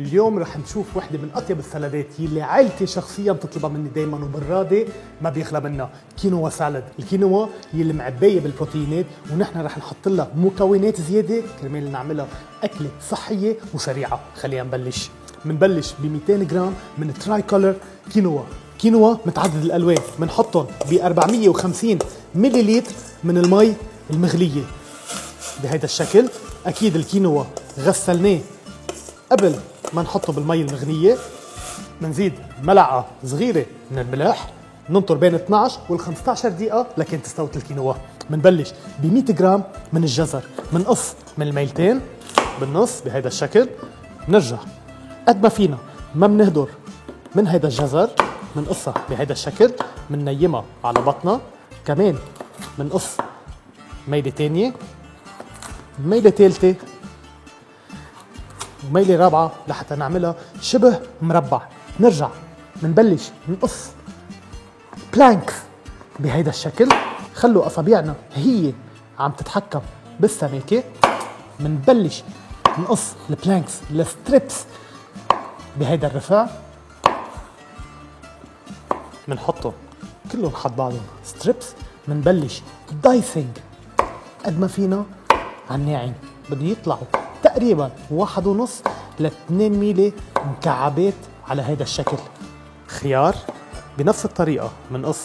اليوم رح نشوف وحده من اطيب السلادات يلي عائلتي شخصيا بتطلبها مني دائما وبالرادة ما بيخلى منها، كينوا سالاد. الكينوا يلي معبايه بالبروتينات ونحن رح نحط لها مكونات زياده كرمال نعملها اكله صحيه وسريعه. خلينا نبلش. بنبلش ب 200 جرام من تراي كولر كينوا متعدد الالوان، بنحطهم ب 450 مليلتر من المي المغليه بهذا الشكل. اكيد الكينوا غسلناه قبل ما نحطه بالمي المغليه. بنزيد ملعقه صغيره من الملح، ننطر بين 12 وال 15 دقيقه لكن تستوي الكينوا. بنبلش ب 100 جرام من الجزر، بنقص من الميلتين بالنص بهذا الشكل. بنرجع قد ما فينا ما بنهدر من هذا الجزر، بنقصها بهذا الشكل، بننيمها على بطنها. كمان بنقص ميله ثانيه، ميله ثالثه، وميله رابعه لحتى نعملها شبه مربع. نرجع بنبلش نقص بلانكس بهيدا الشكل. خلوا اصابعنا هي عم تتحكم بالسماكه. بنبلش نقص البلانكس الستريبس بهيدا الرفع، بنحطهم كلهم حد بعضهم ستريبس. بنبلش دايسنج قد ما فينا على الناعم، بده يطلعوا تقريبا 1.5 ل 2 ميلي مكعبات على هيدا الشكل. خيار بنفس الطريقه، بنقص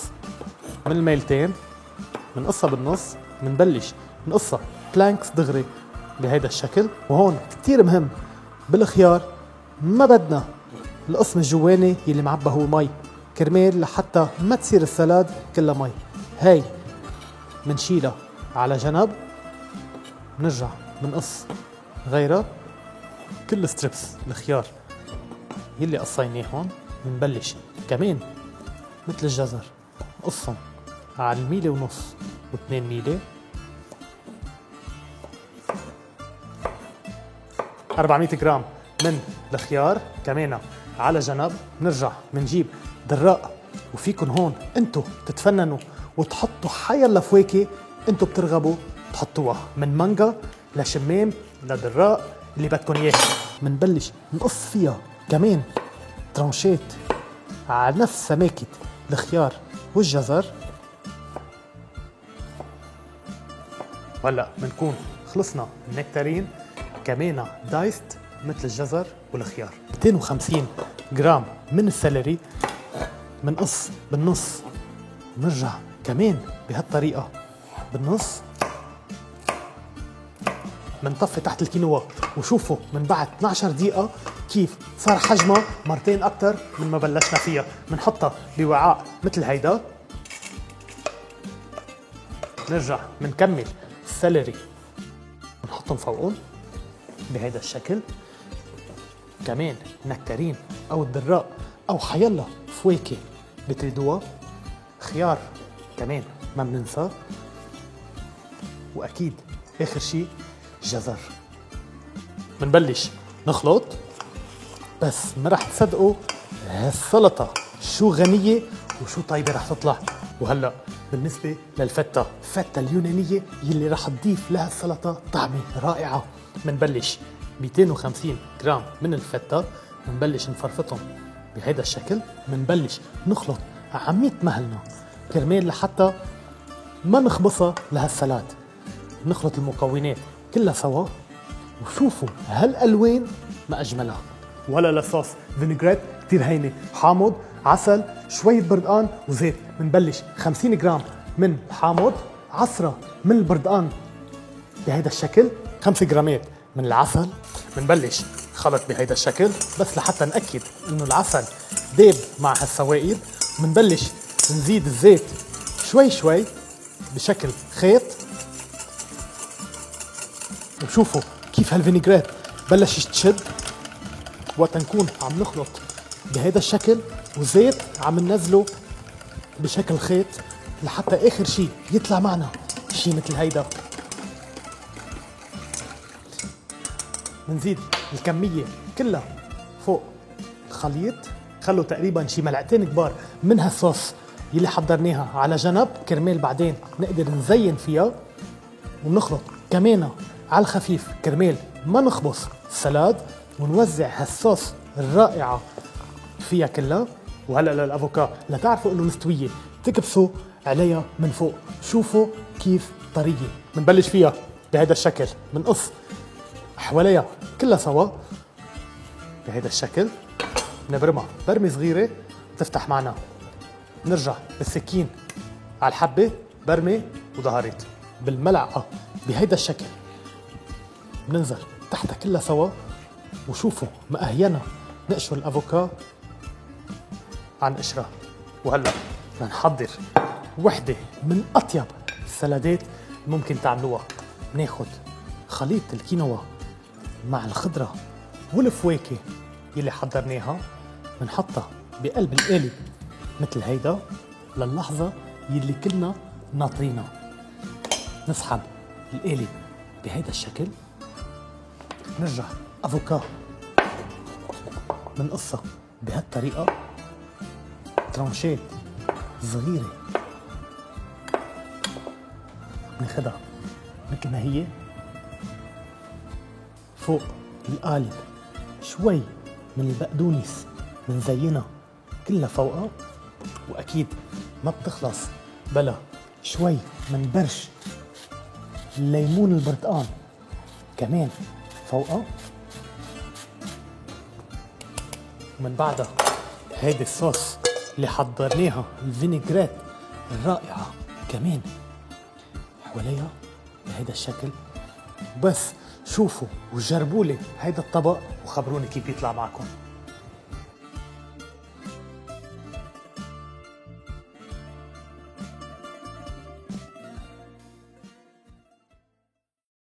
من الميلتين، بنقصها بالنص، بنبلش نقصها بلانكس دغري بهيدا الشكل. وهون كتير مهم بالخيار ما بدنا القسم الجواني يلي معبى هو مي كرمال لحتى ما تصير السلاد كلها مي. هاي بنشيلها على جنب. بنرجع بنقص غيرها كل ستريبس الخيار يلي قصيناهم. بنبلش كمان مثل الجزر نقصهم على 1.5 ميلي و2 ميلي. 400 جرام من الخيار كمان على جنب. بنرجع بنجيب دراق، وفيكن هون انتو تتفننوا وتحطوا حيلا فواكه انتو بترغبوا تحطوها، من مانجا لشمام لدراق اللي بدكن اياه. بنبلش نقص فيها كمان ترانشات على نفس سماكة الخيار والجزر. وهلا بنكون خلصنا النكتارين كمان دايست مثل الجزر والخيار. 250 جرام من السلري بنقص بالنص، بنرجع كمان بهالطريقة بالنص. بنطفي تحت الكينوا وشوفوا من بعد 12 دقيقة كيف صار حجمها مرتين أكتر من ما بلشنا فيها. بنحطها بوعاء مثل هيدا. نرجع بنكمل السلري بنحطهم فوقهم بهيدا الشكل. كمان نكتارين أو الدراق أو حيلا فواكه بتريدوها. خيار كمان ما بننسى، وأكيد آخر شي جزر. بنبلش نخلط. بس ما رح تصدقوا هالسلطة شو غنية وشو طيبة رح تطلع. وهلأ بالنسبة للفتة، الفتة اليونانية يلي رح تضيف لها السلطة طعمة رائعة. بنبلش 250 جرام من الفتة، بنبلش نفرفتهم بهيدا الشكل. بنبلش نخلط عمية مهلنا كرمال لحتى ما نخبصها لهالسلاد. نخلط المكونات كلها سوا، وشوفوا هالألوان ما أجملها. ولا لصوص فينيغريت كتير هينة، حامض، عسل، شوية بردقان وزيت. بنبلش 50 جرام من الحامض، عصرة من البردقان بهيدا الشكل، 5 جرامات من العسل. بنبلش خلط بهيدا الشكل بس لحتى نأكد انه العسل داب مع هالسوائل. بنبلش نزيد الزيت شوي شوي بشكل خيط. وشوفوا كيف هالفينيغريت بلش تشد وقت نكون عم نخلط بهيدا الشكل، وزيت عم ننزله بشكل خيط لحتى اخر شي يطلع معنا شي مثل هيدا. بنزيد الكمية كلها فوق الخليط. خلوا تقريبا شي ملعقتين كبار من هالصوص يلي حضرناها على جنب كرمال بعدين نقدر نزين فيها. وبنخلط كمان على الخفيف كرمال ما نخبص السلاد. ونوزع هالصوص الرائعة فيها كلها. وهلا للافوكا لتعرفوا انه مستوية تكبسوا عليها من فوق. شوفوا كيف طرية. بنبلش فيها بهذا الشكل، بنقص حواليها كلها سوا بهذا الشكل، نبرمها برمة صغيرة تفتح معنا. نرجع بالسكين على الحبة برمة وظهرت بالملعقة بهيدا الشكل، بننزل تحتها كلها سوا. وشوفوا مأهينا نقشر الافوكا عن قشرة. وهلا بدنا نحضر وحدة من أطيب السلادات ممكن تعملوها. بناخد خليط الكينوا مع الخضرة والفواكه يلي حضرناها، بنحطها بقلب القالب مثل هيدا للحظة يلي كلنا ناطرينها. نسحب القالب بهيدا الشكل، نرجع افوكا بنقصها بهالطريقة ترانشات صغيرة، بناخدها مثل ما هي فوق القالب، شوي من البقدونس بنزينها كلها فوقها. واكيد ما بتخلص بلا شوي من برش الليمون البرتقان كمان فوقها. ومن بعدها هيدي الصوص اللي حضرناها الفينيغريت الرائعة كمان حواليها بهيدا الشكل. بس شوفوا وجربوا لي هيدا الطبق وخبروني كيف بيطلع معكم.